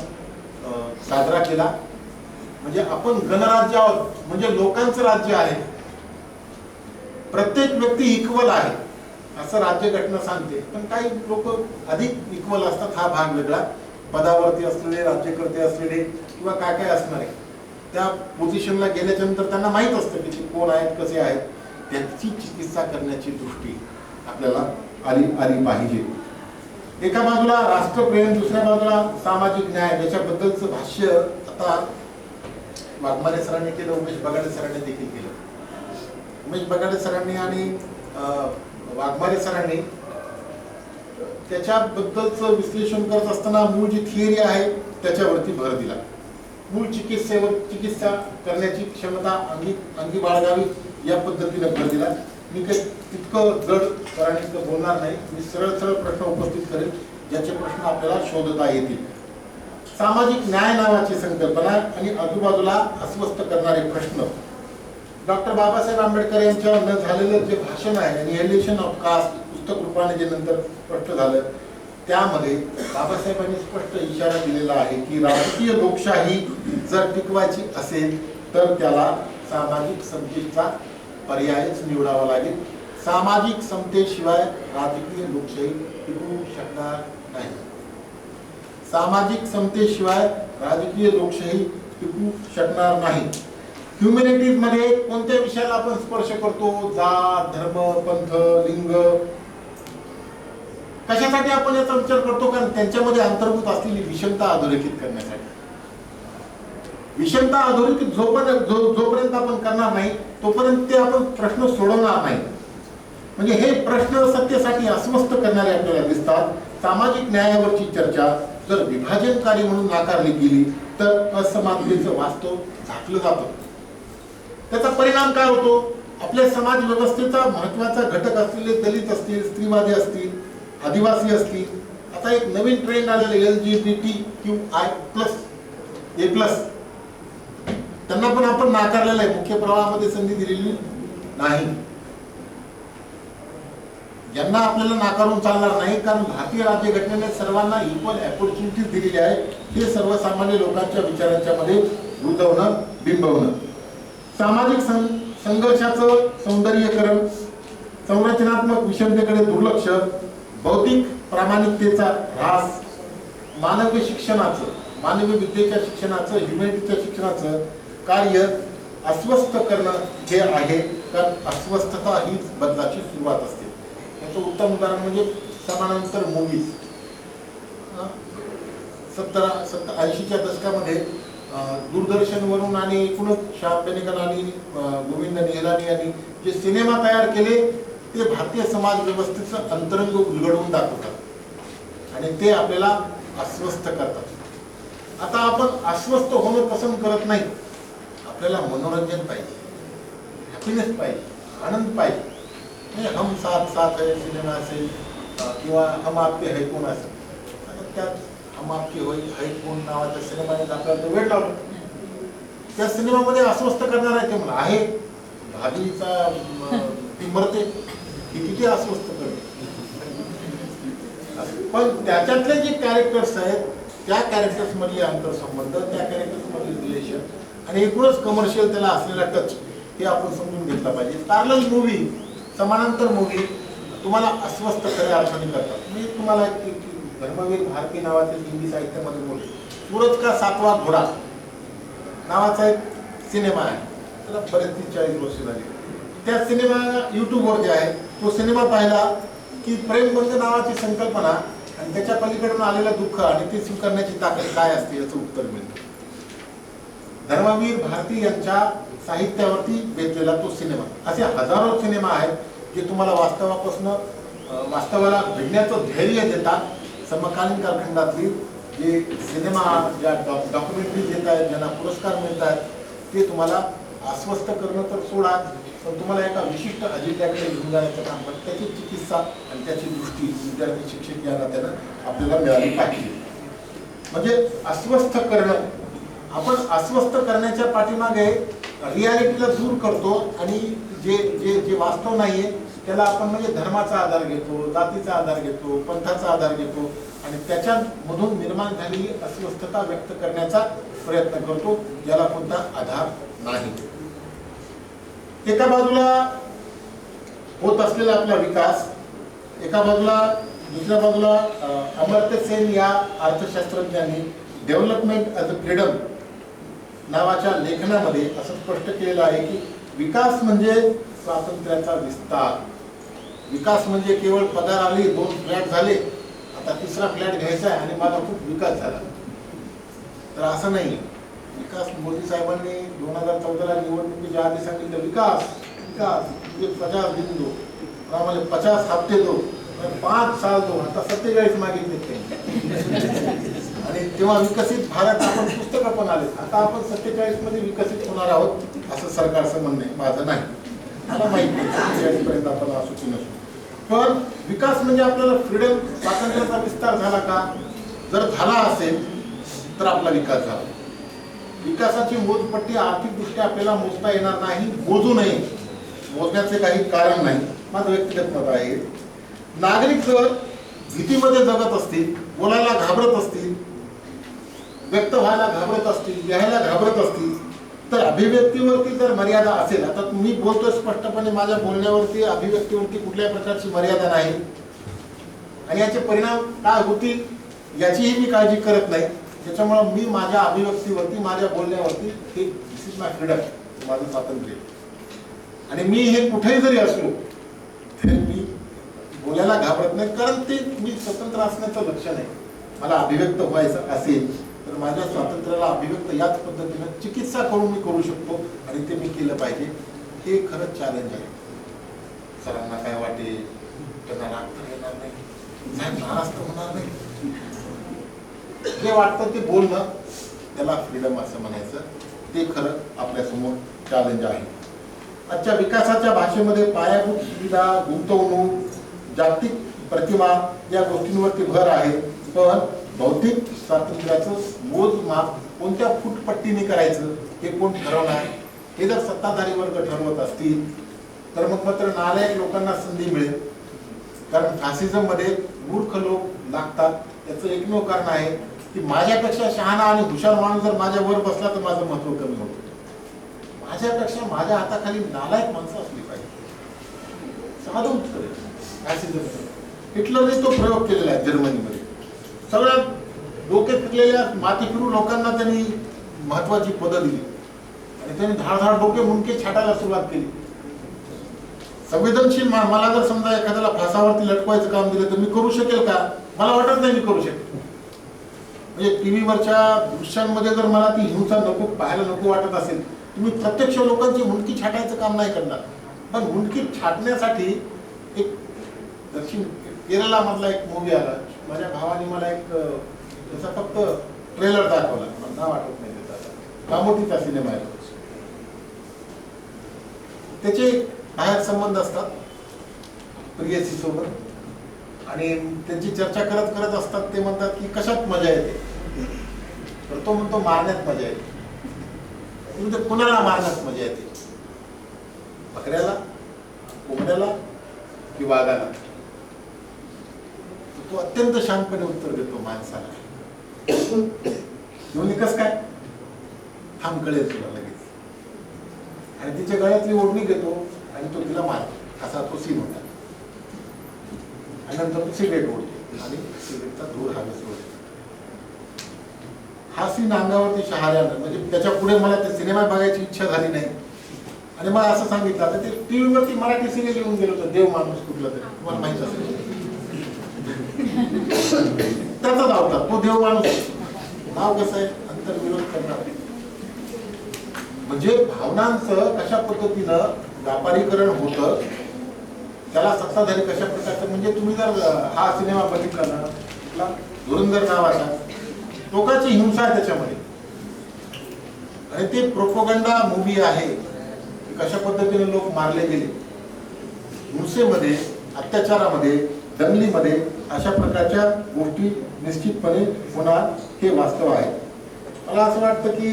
साजरा केला. म्हणजे आपण गणराज्य आहोत, म्हणजे लोकांचं राज्य आहे, प्रत्येक व्यक्ती इक्वल आहे असं राज्यघटना सांगते. पण काही लोक अधिक इक्वल असतात, हा भाग वेगळा. पदावरती असलेले, राज्यकर्ते असलेले किंवा काय काय असणारे त्या पोझिशनला गेल्याच्या नंतर त्यांना माहीत असतं की ते कोण आहेत, कसे आहेत, त्याची चिकित्सा करण्याची दृष्टी आपल्याला आली पाहिजे. एका बाजूला राष्ट्रप्रेम, दुसऱ्या बाजूला सामाजिक न्याय याच्याबद्दलचं भाष्य आता वाघमारे सरांनी केलं, उमेश बगाडे सरांनी देखील केलं. उमेश बगाडे सरांनी आणि वाघमारे सरांनी त्याच्याबद्दलचं विश्लेषण करत असताना मूळ जी थिअरी आहे त्याच्यावरती भर दिला. मूळ चिकित्सा करण्याची क्षमता अंगी बाळगावी या पद्धतीने भर दिला. मी काही तितकं जड करायचं बोलणार नाही, मी सरळ प्रश्न उपस्थित करेल ज्याचे प्रश्न आपल्याला शोधता येतील. सामाजिक न्याय नावाची संकल्पना आणि आजूबाजूला अस्वस्थ करणारे प्रश्न. डॉक्टर बाबासाहेब आंबेडकर यांच्या न झालेलं जे भाषण आहे एनिहिलेशन ऑफ कास्ट पुस्तक रूपाने जे नंतर स्पष्ट झालं त्यामध्ये बाबासाहेबांनी स्पष्ट इशारा दिलेला आहे की राजकीय लोकशाही जर टिकवायची असेल तर त्याला सामाजिक समतेचा पर्यायच निवडावा लागेल. सामाजिक समतेशिवाय राजकीय लोकशाही टिकू शकणार नाही. सामाजिक समतेशिवाय राजकीय लोकशाही टिकू शकणार नाही. ह्युमॅनिटीज मध्ये कोणत्या विषयाला आपण स्पर्श करतो? जात, धर्म, पंथ, लिंग, कशासाठी आपण याचा विचार करतो? कारण त्यांच्यामध्ये अंतर्भूत असलेली विषमता अधोरेखित करण्यासाठी. विषमता अधोरेखित जोपर्यंत आपण करणार नाही तोपर्यंत ते आपण प्रश्न सोडवणार नाही. म्हणजे हे प्रश्न सत्तेसाठी अस्वस्थ करणारे आपल्याला दिसतात. सामाजिक न्यायावरची चर्चा जर विभाजनकारी म्हणून नाकारली गेली तर असमानतेचं वास्तव झाकलं जातं. त्याचा परिणाम काय होतो? आपल्या समाज व्यवस्थेचा महत्वाचा घटक असलेले दलित असतील, स्त्रीवादी असतील, आदिवासी असतील, आता एक नवीन ट्रेंड आलेला LGBTQI+A+, त्यांना पण आपण नाकारलेलं आहे, मुख्य प्रवाहामध्ये संधी दिलेली नाही. ज्यांना आपल्याला नाकारून चालणार नाही, कारण भारतीय राज्यघटनेने सर्वांना इक्वल अपॉर्च्युनिटीज दिलेली आहे. हे सर्वसामान्य लोकांच्या विचारांच्या मध्ये रुजवणं, बिंबवणं. सामाजिक संघर्षाचं सौंदर्यीकरण, संरचनात्मक विषमतेकडे दुर्लक्ष, बौद्धिक प्रामाणिकतेचा ऱ्हास, मानवी शिक्षणाचं, मानवी विद्येच्या शिक्षणाचं, ह्युमॅनिटीच्या शिक्षणाचं कार्य अस्वस्थ करणं हे आहे. कारण अस्वस्थता हीच बदलाची सुरुवात असते. याचं उत्तम उदाहरण म्हणजे समानांतर मूवीज. 70-80च्या दशकामध्ये दूरदर्शनवरून आणि एकूणच श्याम बेनेगल आणि गोविंद निहलानी यांनी जे सिनेमा तयार केले ते भारतीय समाज व्यवस्थेचं अंतरंग उलगडवून दाखवतात आणि ते आपल्याला अस्वस्थ करतात. आता आपण अस्वस्थ होणं पसंत करत नाही. आपल्याला मनोरंजन पाहिजे, हॅपीनेस पाहिजे, आनंद पाहिजे. हम साथ साथ है सिनेमा असेल किंवा हम आपके है कोण असेल. आता त्यात हम आपके है कोण नावाच्या सिनेमाने आपल्याला वेळ लावला. त्या सिनेमामध्ये अस्वस्थ करणार आहे ते मला आहे. भाभीचा ती मरते, ती किती अस्वस्थ करते. पण त्याच्यातले जे कॅरेक्टर्स आहेत त्या कॅरेक्टर्स मधले आंतरसंबंध, त्या कॅरेक्टर्स मधले रिलेशन आणि एकूणच कमर्शियल त्याला असलेला टच हे आपण समजून घेतला पाहिजे. पॅरलल मूवी, समानांतर मूवी तुम्हाला अस्वस्थ खऱ्या अर्थाने करतात. मी तुम्हाला धर्मवीर भारती नावाचे हिंदी साहित्यामध्ये बोलले. सूरज का सातवा घोडा नावाचा एक सिनेमा आहे. त्याला बरेच 30-40 वर्ष झाली. त्या सिनेमा युट्यूबवर जे आहे तो सिनेमा पाहिला की प्रेमबंध नावाची संकल्पना आणि त्याच्या पलीकडून आलेलं दुःख आणि ते स्वीकारण्याची ताकद काय असते याचं उत्तर मिळतं. धर्मवीर भारती यांच्या साहित्यावरती बेतलेला तो सिनेमा. असे हजारो सिनेमा आहेत जे तुम्हाला वास्तवाला भिडण्याचं धैर्य देतात. समकालीन कालखंडातली जे सिनेमा, ज्या डॉक्युमेंटरीज येत आहेत, ज्यांना पुरस्कार मिळत आहेत, ते तुम्हाला अस्वस्थ करणं तर सोडा, पण तुम्हाला एका विशिष्ट अजिंक्याकडे घेऊन जाण्याचं काम करतं. त्याची चिकित्सा आणि त्याची दृष्टी विद्यार्थी, शिक्षक या नात्यानं आपल्याला मिळाली पाहिजे. म्हणजे अस्वस्थ करणं, आपण अस्वस्थ करण्याच्या पाठीमागे रियालिटीला दूर करतो आणि जे जे जे वास्तव नाहीये त्याला आपण म्हणजे धर्माचा आधार घेतो, जातीचा आधार घेतो, पंथाचा आधार घेतो आणि त्याच्यामधून निर्माण झालेली अस्वस्थता व्यक्त करण्याचा प्रयत्न करतो, ज्याला कोणता आधार नाही. एका बाजूला होत असलेला आपला विकास, एका बाजूला, दुसऱ्या बाजूला अमर्त्य सेन या अर्थशास्त्रज्ञांनी डेव्हलपमेंट ॲज अ फ्रीडम नावाच्या लेखनामध्ये असं स्पष्ट केलेलं आहे की विकास म्हणजे स्वातंत्र्याचा विस्तार. विकास म्हणजे केवळ पगार आली, 2 फ्लॅट झाले, आता 3रा फ्लॅट घ्यायचा आहे आणि माझा खूप विकास झाला, तर असं नाही. विकास मोदी साहेबांनी 2014ला निवडणुकीच्या आधी सांगितलं विकास विकास म्हणजे 50 दिन दो, आम्हाला 50 हफ्ते दो, 5 साल दो, आता 47 मागितले ते. आणि तेव्हा विकसित भारत आपण पुस्तकं पण आले. आता आपण 47 मध्ये विकसित होणार आहोत असं सरकारचं म्हणणं आहे, माझं नाही. मला माहिती नाही 47 पर्यंत आपण असू की नसू. पण विकास म्हणजे आपल्याला फ्रीडम, स्वातंत्र्याचा विस्तार झाला का? जर झाला असेल तर आपला विकास झाला. विकासाची मोजपट्टी आर्थिकदृष्ट्या आपल्याला मोजता येणार नाही, मोजू नये, मोजण्याचे काही कारण नाही, माझं व्यक्तिगत मत आहे. नागरिक जर भीतीमध्ये जगत असतील, बोलायला घाबरत असतील, व्यक्त व्हायला घाबरत असतील, लिहायला घाबरत असतील, तर अभिव्यक्तीवरती जर मर्यादा असेल, आता मी बोलतोय स्पष्टपणे, माझ्या बोलण्यावरती, अभिव्यक्तीवरती कुठल्याही प्रकारची मर्यादा नाही आणि याचे परिणाम काय होतील याचीही मी काळजी करत नाही. त्याच्यामुळं मी माझ्या अभिव्यक्तीवरती, माझ्या बोलण्यावरती, हे दिस इज माय फ्रीडम, माझं स्वातंत्र्य, आणि मी हे कुठेही जरी असलो तरी मी बोलायला घाबरत नाही, कारण ते मी स्वतंत्र असण्याचं लक्षण आहे. मला अभिव्यक्त व्हायचं असेल तर माझ्या स्वातंत्र्याला अभिव्यक्त याच पद्धतीनं चिकित्सा करून मी करू शकतो आणि ते मी केलं पाहिजे. हे खरंच चॅलेंज आहे. सरांना काय वाटेल, त्यांना राग तर येणार नाही, नाराज तर होणार नाही. जे वाटतं ते बोलणं, त्याला फ्रीडम असं म्हणायचं, ते खरं आपल्यासमोर चॅलेंज आहे. आजच्या विकासाच्या भाषेमध्ये पायाभूत सुविधा, गुंतवणूक, जागतिक प्रतिमा या गोष्टींवरती भर आहे. पण बौद्धिक स्वातंत्र्याचं मोजमाप कोणत्या फूटपट्टीने करायचं हे कोण ठरवणार? हे जर सत्ताधारी वर्ग ठरवत असतील तर मग मात्र नालायक लोकांना संधी मिळेल. कारण फॅसिझममध्ये मूर्ख लोक लागतात. त्याचं एकमेव कारण आहे की माझ्यापेक्षा शहाणा आणि हुशार माणूस जर माझ्या वर बसला तर माझं महत्त्व कमी होतं. माझ्यापेक्षा माझ्या हाताखाली नालायक माणसं असली पाहिजे. साधं उत्तर आहे. फॅसिझमचं हिटलरने तो प्रयोग केलेला आहे जर्मनीमध्ये. सगळ्या डोके फिरलेल्या माती फिरू लोकांना त्यांनी महत्वाची पदं दिली आणि त्यांनी धाडधाड डोके मुंडके छाटायला सुरुवात केली. संवेदनशील मला जर समजा एखाद्याला फासावरती लटकवायचं काम दिलं तर मी करू शकेल का? मला वाटत नाही मी करू शकेल. म्हणजे टीव्हीवरच्या दृश्यांमध्ये जर मला ती हिंसा नको पाहायला नको वाटत असेल, तुम्ही प्रत्यक्ष लोकांची मुंडकी छाटायचं काम नाही करणार. पण मुंडकी छाटण्यासाठी एक दक्षिण केरला मधला एक मूवी आला. माझ्या भावाने मला एक त्याचा फक्त ट्रेलर दाखवला, मला नाव आठवत नाही त्याचा. कामोठीचा सिनेमा आहे. त्याचे बाहेर संबंध असतात प्रियसी सोबत आणि त्यांची चर्चा करत करत असतात. ते म्हणतात की कशात मजा येते, तर तो म्हणतो मारण्यात मजा येते. म्हणजे कुणाला मारण्यात मजा येते, बकऱ्याला, कोंबड्याला की वाघाला? तो अत्यंत शांतपणे उत्तर देतो माणसाला. दोन्ही कस काय? थांब कळेल तुला लगेच. आणि तिच्या गळ्यातली ओढणी घेतो आणि तो तिला मारतो. असा तो सीन होता. आणि नंतर तो सिगरेट ओढतो आणि सिगरेटचा धूर हवेत सोडतो. हा सीन अंगावरती शहाऱ्यानं, म्हणजे त्याच्या पुढे मला ते सिनेमा बघायची इच्छा झाली नाही. आणि मला असं सांगितलं, आता ते टीव्हीवरती मराठी सिरियल येऊन गेलो होतं, देव माणूस कुठला तरी, तुम्हाला माहित असेल. त्याचाच अवतार तो देव माणूस. नाव कसं आहे? अंतर्विरोध करणार. म्हणजे भावनांचं कशा पद्धतीनं व्यापारीकरण होतं, त्याला सत्ताधारी कशा प्रकारचं. म्हणजे तुम्ही जर हा सिनेमा बघितला ना, धुरंधर नावाचा, लोकांची हिंसा आहे त्याच्यामध्ये. आणि ते प्रोपोगंडा मूवी आहे. कशा पद्धतीने लोक मारले गेले, हिंसेमध्ये, अत्याचारामध्ये, दंगलीमध्ये, अशा प्रकारच्या गोष्टी निश्चितपणे होणार हे वास्तव आहे. मला असं वाटतं की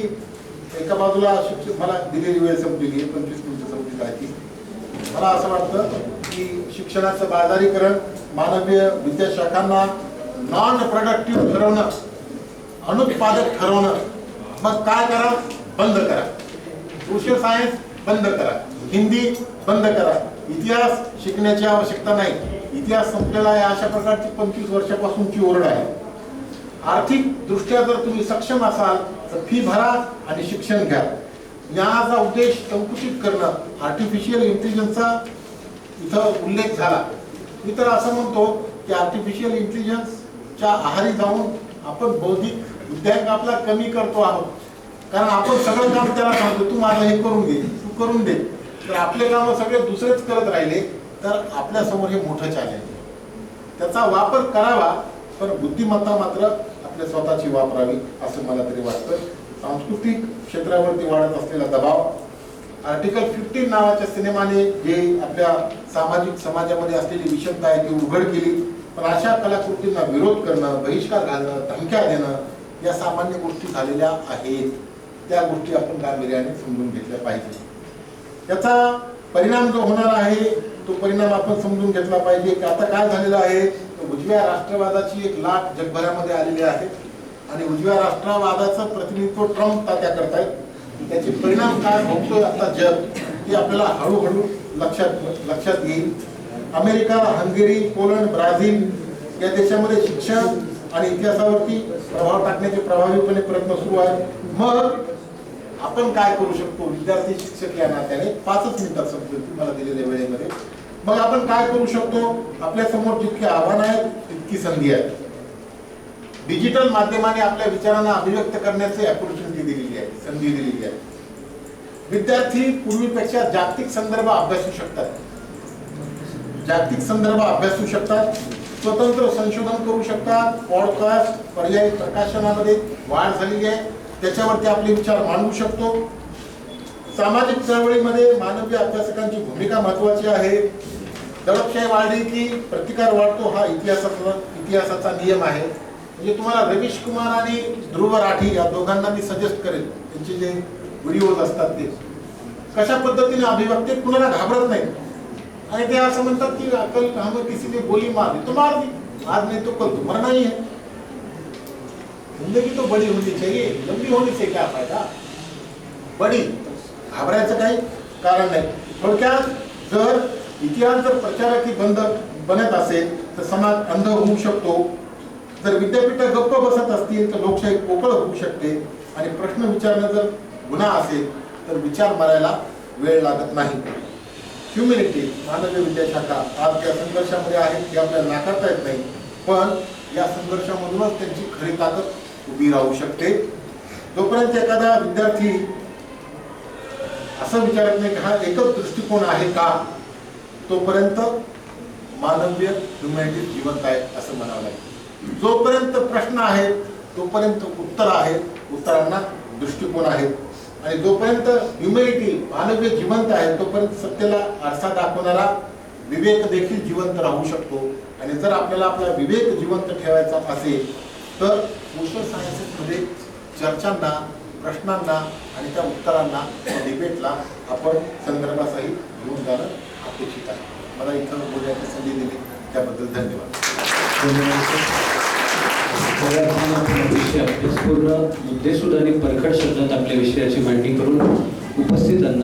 एका बाजूला मला दिलेली वेळ संपलेली आहे, 25 मिनिटं संपली आहे. मला असं वाटतं की शिक्षणाचं बाजारीकरण, मानवीय विद्याशाखांना नॉन प्रोडक्टिव्ह ठरवणं, अनुत्पादक ठरवणं. मग काय करा? बंद करा. सोशल सायन्स बंद करा, हिंदी बंद करा, इतिहास शिकण्याची आवश्यकता नाही, इतिहास संपलेला आहे, अशा प्रकारची 25 वर्षापासूनची ओरड आहे. आर्थिक दृष्ट्या जर तुम्ही सक्षम असाल तर फी भरा आणि शिक्षण घ्या. याचा उद्देश संकुचित करणं. आर्टिफिशियल इंटेलिजन्सचा इथं उल्लेख झाला. मी तर असं म्हणतो की आर्टिफिशियल इंटेलिजन्सच्या आहारी जाऊन आपण बौद्धिक बुद्ध्यांक आपला कमी करतो आहोत. कारण आपण सगळं काम त्याला सांगतो, तू माझं हे करून घे, तू करून दे. तर आपले काम सगळे दुसरेच करत राहिले तर आपल्या समोर हे मोठं चॅलेंज. त्याचा वापर करावा, पण बुद्धिमत्ता मात्र आपल्या स्वतःची वापरावी असं मला तरी वाटतं. सांस्कृतिक क्षेत्रावरती वाढत असलेला दबाव, आर्टिकल 15 नावाच्या सिनेमाने जे आपल्या सामाजिक समाजामध्ये असलेली विषमता आहे ती उघड केली. पण अशा कलाकृतींना विरोध करणं, बहिष्कार घालणं, धमक्या देणं या सामान्य गोष्टी झालेल्या आहेत. त्या गोष्टी आपण गांभीर्याने समजून घेतल्या पाहिजे. त्याचा परिणाम जो होणार आहे तो परिणाम आपण समजून घेतला पाहिजे. की आता काय झालेलं आहे, उजव्या राष्ट्रवादाची एक लाट जगभरामध्ये आलेली आहे आणि उजव्या राष्ट्रवादाचं प्रतिनिधित्व ट्रम्प तात्या करतायत. त्याचे परिणाम काय होतोय आता जग, हे आपल्याला हळूहळू लक्षात येईल. अमेरिका, हंगेरी, पोलंड, ब्राझील या देशामध्ये शिक्षण आणि इतिहासावरती प्रभाव टाकण्याचे प्रभावीपणे प्रयत्न सुरू आहेत. मग आपण काय करू शकतो? विद्यार्थी शिक्षक या नात्याने 5च मिनिटात संपतील मला दिलेल्या वेळेमध्ये. मग आपण काय करू शकतो? आपल्या समोर जितकी आव्हानं आहेत तितकी संधी आहे. डिजिटल माध्यमाने आपल्या विचारांना अभिव्यक्त करण्याची अपॉर्च्युनिटी दिलेली आहे, संधी दिलेली आहे. विद्यार्थी पूर्वीपेक्षा जागतिक संदर्भ अभ्यासू शकतात, जागतिक संदर्भ अभ्यासू शकतात, स्वतंत्र संशोधन करू शकतात. पॉडकास्ट, पर्यायी प्रकाशनामध्ये वाढ झालेली आहे, त्याच्यावरती आपले विचार मांडू शकतो. सामाजिक चळवळीमध्ये मानवी अभ्यासकांची भूमिका महत्वाची आहे. दडपशाही वाढली की प्रतिकार वाढतो, हा इतिहासाचा नियम आहे. म्हणजे तुम्हाला रवीश कुमार आणि ध्रुव राठी या दोघांना मी सजेस्ट करेन. त्यांचे जे व्हिडिओज असतात ते कशा पद्धतीने अभिव्यक्ती, कुणाला घाबरत नाही. आणि ते असं म्हणतात की अकल हमें किसी ने गोली मार दी तो मार दी, आज नहीं तो कल तो मरना ही है. जिंदगी तो बड़ी होनी चाहिए, लंबी होने से क्या फायदा. बड़ी घाबरायचं काही कारण नाही. थोडक्यात जर इतिहास जर प्रचाराची बंद बनत असेल तर समाज अंध होऊ शकतो. जर विद्यापीठ गप्प बसत असतील तर लोकशाही पोकळ होऊ शकते. आणि प्रश्न विचारणं जर गुन्हा असेल तर विचार मारायला वेळ लागत नाही. ह्युमॅनिटी मानवीय विद्याशाखा आज त्या संघर्षामध्ये आहेत हे आपल्याला नाकारता येत नाही, पण या संघर्षामधूनच त्यांची खरी ताकद उभी राहू शकते. जोपर्यंत एखादा विद्यार्थी असं विचारत नाही की हा एकच दृष्टिकोन आहे का, तोपर्यंत मानवीय ह्युमॅनिटी जिवंत आहे असं म्हणावं लागेल. जोपर्यंत प्रश्न आहेत तोपर्यंत उत्तर आहेत, उत्तरांना दृष्टिकोन आहेत. आणि जोपर्यंत ह्युमॅनिटी मानवीय जिवंत आहे तोपर्यंत सत्तेला आरसा दाखवणारा विवेक देखील जिवंत राहू शकतो. आणि जर आपल्याला आपला विवेक जिवंत ठेवायचा असेल तर सोशल सायन्सेसमध्ये चर्चांना, प्रश्नांना आणि त्या उत्तरांना, डिबेटला आपण संदर्भासहित घेऊन जाणं अपेक्षित आहे. मला इथं बोलण्याची संधी दिली त्याबद्दल धन्यवाद. अभ्यासपूर्ण मुद्देसूद आणि परखड शब्दात आपल्या विषयाची मांडणी करून उपस्थितांना